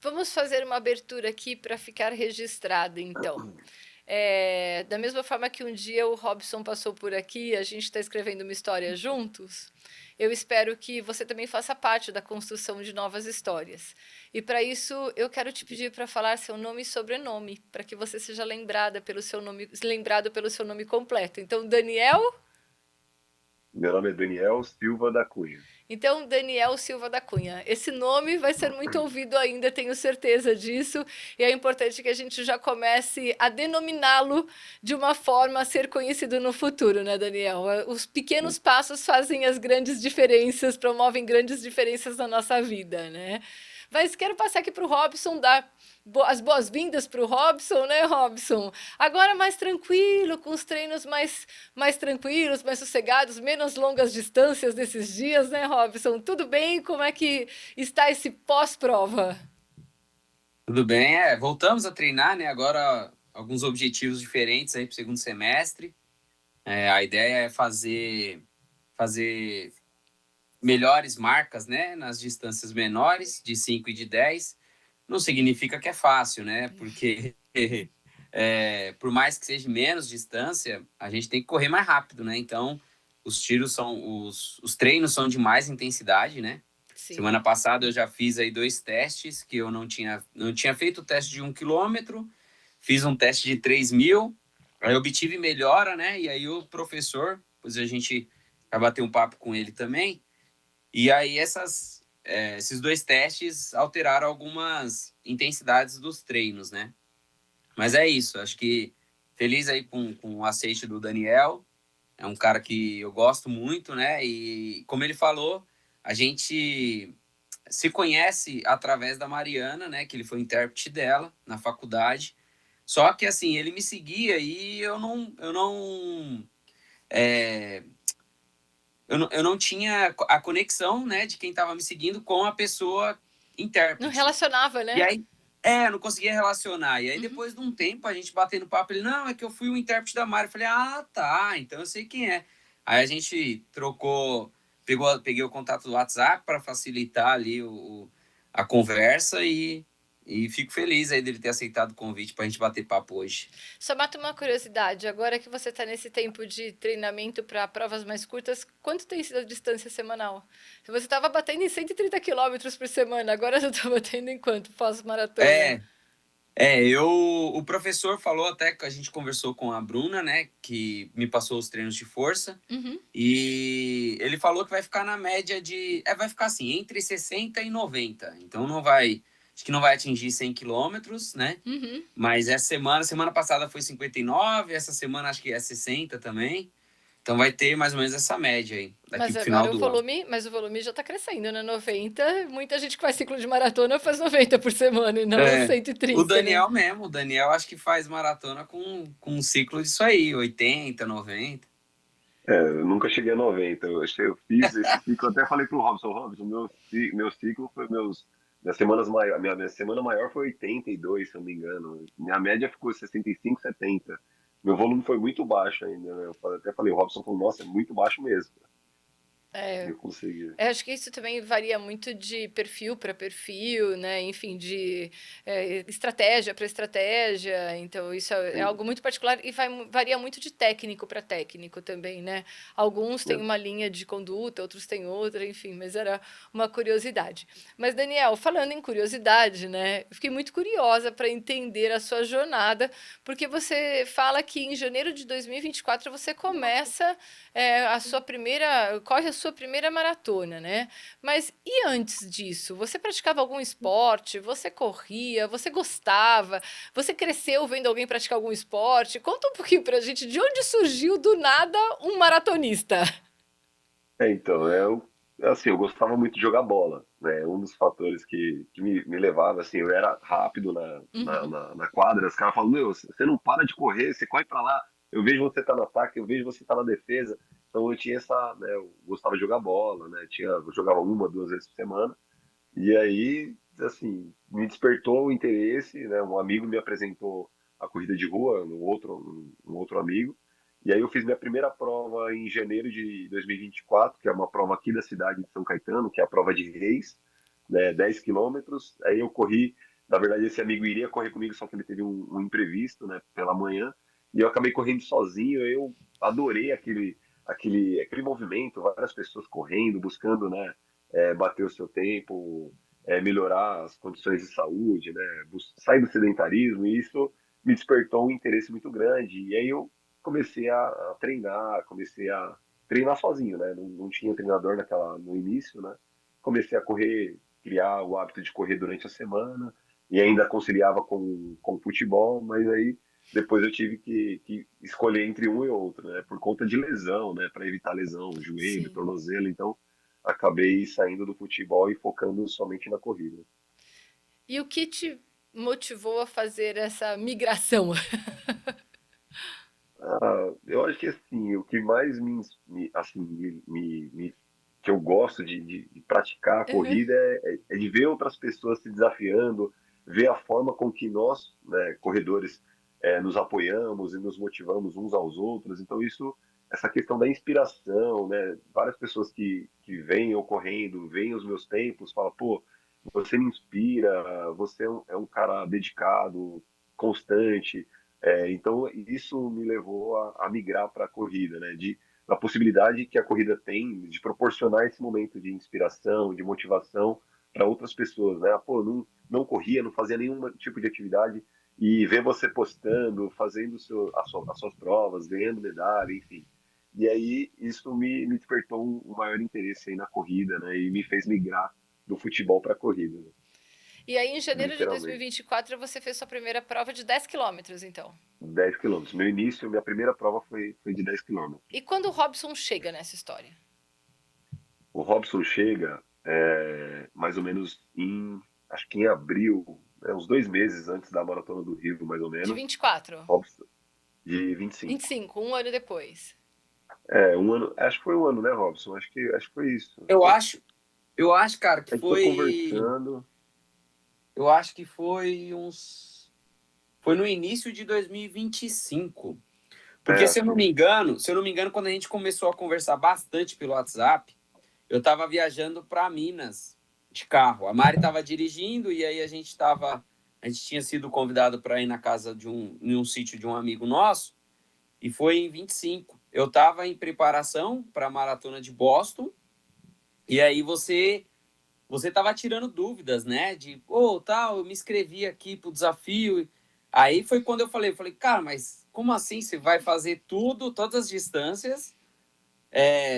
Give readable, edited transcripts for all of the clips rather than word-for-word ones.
Vamos fazer uma abertura aqui para ficar registrado, então. Da mesma forma que um dia o Robson passou por aqui, a gente está escrevendo uma história juntos, eu espero que você também faça parte da construção de novas histórias. E para isso, eu quero te pedir para falar seu nome e sobrenome, para que você seja lembrado pelo seu nome completo. Então, Daniel. Meu nome é Daniel Silva da Cunha. Então, Daniel Silva da Cunha. Esse nome vai ser muito ouvido ainda, tenho certeza disso, e é importante que a gente já comece a denominá-lo de uma forma a ser conhecido no futuro, né, Daniel? Os pequenos passos fazem as grandes diferenças, promovem grandes diferenças na nossa vida, né? Mas quero passar aqui para o Robson, dar as boas-vindas para o Robson, né, Robson? Agora mais tranquilo, com os treinos mais tranquilos, mais sossegados, menos longas distâncias desses dias, né, Robson? Tudo bem? Como é que está esse pós-prova? Tudo bem, voltamos a treinar, né? Agora alguns objetivos diferentes aí para o segundo semestre. A ideia é fazer melhores marcas, né? Nas distâncias menores, de 5 e de 10. Não significa que é fácil, né? Porque por mais que seja menos distância, a gente tem que correr mais rápido, né? Então, os treinos são de mais intensidade, né? Sim. Semana passada eu já fiz aí 2 testes, que eu não tinha feito o teste de 1 quilômetro, fiz um teste de 3.000, aí eu obtive melhora, né? E aí o professor, depois a gente vai bater um papo com ele também, e aí esses 2 testes alteraram algumas intensidades dos treinos, né? Mas é isso, acho que feliz aí com o aceite do Daniel, é um cara que eu gosto muito, né? E como ele falou, a gente se conhece através da Mariana, né? Que ele foi intérprete dela na faculdade. Só que assim, ele me seguia e é, eu não tinha a conexão, né? De quem estava me seguindo com a pessoa Não intérprete. relacionava, E né? aí, não conseguia relacionar. E aí, Uhum. depois de um tempo, a gente batendo papo, ele, não, é que eu fui o intérprete da Mari. Eu falei, ah, tá, então eu sei quem é. Aí a gente trocou, peguei o contato do WhatsApp para facilitar ali a conversa e fico feliz aí dele ter aceitado o convite para a gente bater papo hoje. Só mata uma curiosidade, agora que você está nesse tempo de treinamento para provas mais curtas, quanto tem sido a distância semanal? Se você estava batendo em 130 quilômetros por semana, agora você está batendo em quanto pós-maratona? É, o professor falou até que a gente conversou com a Bruna, né, que me passou os treinos de força, Uhum, e ele falou que vai ficar na média vai ficar assim, entre 60 e 90. Então acho que não vai atingir 100 quilômetros, né? uhum. Mas essa semana passada foi 59, essa semana acho que é 60 também. Então vai ter mais ou menos essa média aí, daqui Mas pro final agora do ano. o volume já está crescendo, né? 90, muita gente que faz ciclo de maratona faz 90 por semana e não É, 130, né? O Daniel acho que faz maratona com um ciclo disso aí, 80, 90. Eu nunca cheguei a 90. Eu fiz esse ciclo, até falei pro Robson, Robson, meu ciclo foi minhas semanas maior, minha semana maior foi 82, se eu não me engano. Minha média ficou 65, 70. Meu volume foi muito baixo ainda, né? Até falei, o Robson falou, nossa, é muito baixo mesmo. É, Eu consegui. acho que isso também varia muito de perfil para perfil, né? Enfim, de estratégia para estratégia. Então, isso é Sim. algo muito particular e varia muito de técnico para técnico também, né? Alguns têm uma linha de conduta, outros têm outra, enfim, mas era uma curiosidade. Mas, Daniel, falando em curiosidade, né? Eu fiquei muito curiosa para entender a sua jornada, porque você fala que em janeiro de 2024 você começa corre a sua primeira maratona, né? Mas e antes disso? Você praticava algum esporte? Você corria? Você gostava? Você cresceu vendo alguém praticar algum esporte? Conta um pouquinho pra gente de onde surgiu do nada um maratonista. Então, assim, eu gostava muito de jogar bola, né? Um dos fatores que me levava, assim, eu era rápido Uhum. na quadra, os caras falam, meu, você não para de correr, você corre pra lá, eu vejo você tá no ataque, eu vejo você tá na defesa. Então eu tinha né, eu gostava de jogar bola, né? Eu jogava uma, duas vezes por semana. E aí, assim, me despertou o interesse, né? Um amigo me apresentou a corrida de rua, um outro amigo. E aí eu fiz minha primeira prova em janeiro de 2024, que é uma prova aqui da cidade de São Caetano, que é a prova de Reis, né? 10 quilômetros. Aí eu corri Na verdade, esse amigo iria correr comigo, só que ele teve um imprevisto, né, pela manhã, e eu acabei correndo sozinho. Eu adorei aquele movimento, várias pessoas correndo, buscando, né, bater o seu tempo, melhorar as condições de saúde, né, sair do sedentarismo, e isso me despertou um interesse muito grande. E aí eu comecei a treinar, comecei a treinar sozinho, né, não tinha treinador no início, né, comecei a correr, criar o hábito de correr durante a semana e ainda conciliava com futebol, mas aí depois eu tive que escolher entre um e outro, né? Por conta de lesão, né? Para evitar lesão, joelho, Sim. tornozelo, então acabei saindo do futebol e focando somente na corrida. E o que te motivou a fazer essa migração? Ah, eu acho que assim, o que mais assim, que eu gosto de praticar a Uhum. corrida é de ver outras pessoas se desafiando, ver a forma com que nós, né, corredores, nos apoiamos e nos motivamos uns aos outros. Então essa questão da inspiração, né, várias pessoas que vêm ocorrendo, veem os meus tempos, falam, pô, você me inspira, você é um cara dedicado, constante. Então, isso me levou a migrar para a corrida, né? Da possibilidade que a corrida tem de proporcionar esse momento de inspiração, de motivação para outras pessoas, né? Ah, pô, não corria, não fazia nenhum tipo de atividade e ver você postando, fazendo as suas provas, ganhando medalha, enfim. E aí isso me despertou um maior interesse aí na corrida, né? E me fez migrar do futebol para a corrida, né? E aí, em janeiro de Literalmente. 2024, você fez sua primeira prova de 10 quilômetros, então. 10 quilômetros. Minha primeira prova foi de 10 quilômetros. E quando o Robson chega nessa história? O Robson chega mais ou menos acho que em abril, né, uns 2 meses antes da Maratona do Rio, mais ou De menos. 24? Robson, de 25. 25, um ano depois. Um ano, acho que foi um ano, né, Robson? Acho que foi isso. Eu acho, eu acho, cara, que A gente foi foi. conversando. Eu acho que foi uns. Foi no início de 2025. Porque Acho que se eu não me engano, quando a gente começou a conversar bastante pelo WhatsApp, eu tava viajando para Minas de carro. A Mari tava dirigindo e aí a gente tinha sido convidado para ir na casa em um sítio de um amigo nosso e foi em 25. Eu tava em preparação para a maratona de Boston e aí você tava tirando dúvidas, né? De, pô, tal, eu me inscrevi aqui pro desafio. Aí foi quando eu falei, cara, mas como assim você vai fazer tudo, todas as distâncias,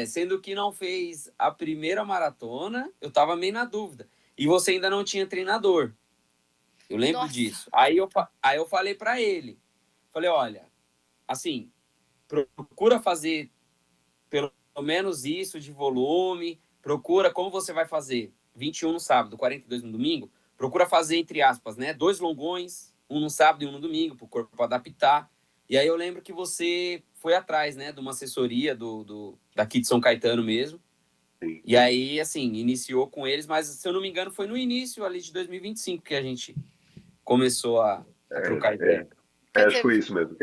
sendo que não fez a primeira maratona? Eu tava meio na dúvida. E você ainda não tinha treinador. Eu lembro Nossa, disso. Aí eu falei para ele, falei, olha, assim, procura fazer pelo menos isso de volume, procura como você vai fazer 21 no sábado, 42 no domingo, procura fazer entre aspas, né, 2 longões, um no sábado e um no domingo, para o corpo adaptar. E aí eu lembro que você foi atrás, né, de uma assessoria daqui de São Caetano mesmo. sim. E aí, assim, iniciou com eles, mas se eu não me engano foi no início ali de 2025 que a gente começou a trocar ideia. quer Acho que dizer, foi isso mesmo.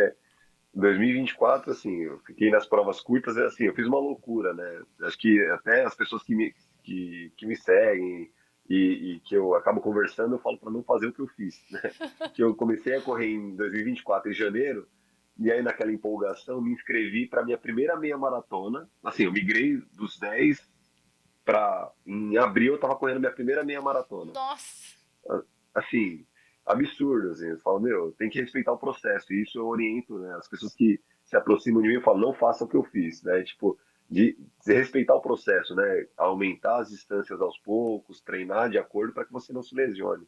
Em 2024, assim, eu fiquei nas provas curtas, assim, eu fiz uma loucura, né? Acho que até as pessoas que me seguem e que eu acabo conversando, eu falo para não fazer o que eu fiz, né? Que eu comecei a correr em 2024, em janeiro, e aí naquela empolgação me inscrevi para minha primeira meia maratona. Assim, eu migrei dos 10 para em abril eu estava correndo minha primeira meia maratona. nossa, Assim, absurdo, assim, eu falo, meu, tem que respeitar o processo, e isso eu oriento, né, as pessoas que se aproximam de mim, eu falo, não faça o que eu fiz, né, tipo, de respeitar o processo, né, aumentar as distâncias aos poucos, treinar de acordo para que você não se lesione,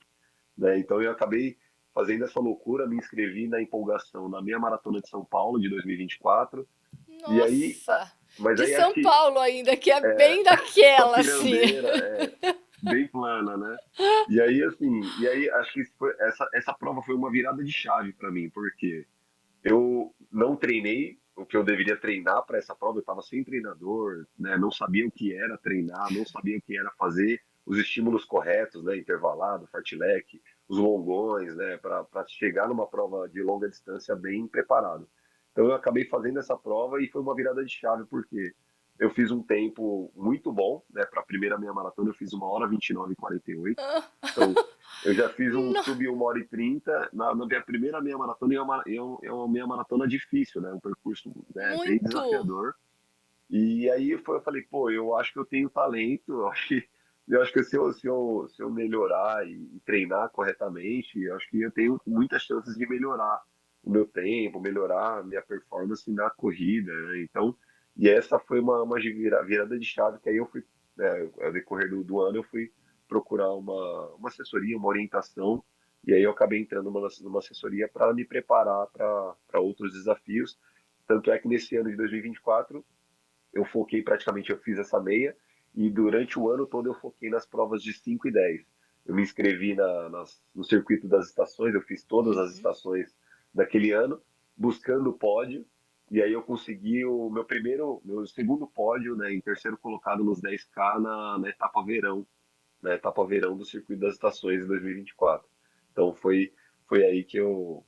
né, então eu acabei fazendo essa loucura, me inscrevi na empolgação na meia maratona de São Paulo de 2024, e aí, nossa. mas De aí acho São que Paulo ainda, que é é, bem só daquela, assim. pirambeira, bem plana, né? E aí, assim, acho que essa prova foi uma virada de chave para mim, porque eu não treinei o que eu deveria treinar para essa prova, eu estava sem treinador, né? Não sabia o que era treinar, não sabia o que era fazer os estímulos corretos, né? Intervalado, fartlek, os longões, né? Para chegar numa prova de longa distância bem preparado. Então eu acabei fazendo essa prova e foi uma virada de chave, porque eu fiz um tempo muito bom, né? Para a primeira meia maratona eu fiz 1 hora 29 e 48. Ah, Então Eu já fiz um No sub 1h30 na minha primeira meia maratona, e é uma meia maratona difícil, né? Um percurso, né, bem muito. desafiador. E aí eu falei, pô, eu acho que eu tenho talento, eu acho que se eu melhorar e treinar corretamente, eu acho que eu tenho muitas chances de melhorar o meu tempo, melhorar a minha performance na corrida, né? Então, e essa foi uma virada de chave, que aí eu fui, né, ao decorrer do ano, eu fui procurar uma assessoria, uma orientação, e aí eu acabei entrando numa assessoria para me preparar para outros desafios. Tanto é que nesse ano de 2024 eu foquei praticamente, eu fiz essa meia, e durante o ano todo eu foquei nas provas de 5 e 10. Eu me inscrevi no circuito das estações, eu fiz todas as Uhum. estações daquele ano, buscando o pódio, e aí eu consegui o meu segundo pódio, né, em terceiro colocado nos 10K na etapa verão do circuito das estações em 2024. Então foi aí que eu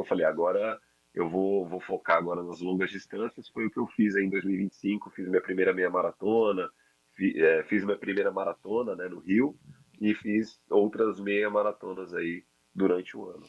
falei, agora eu vou focar agora nas longas distâncias. Foi o que eu fiz aí em 2025, fiz minha primeira meia maratona, fiz minha primeira maratona, né, no Rio, e fiz outras meia maratonas aí durante o ano.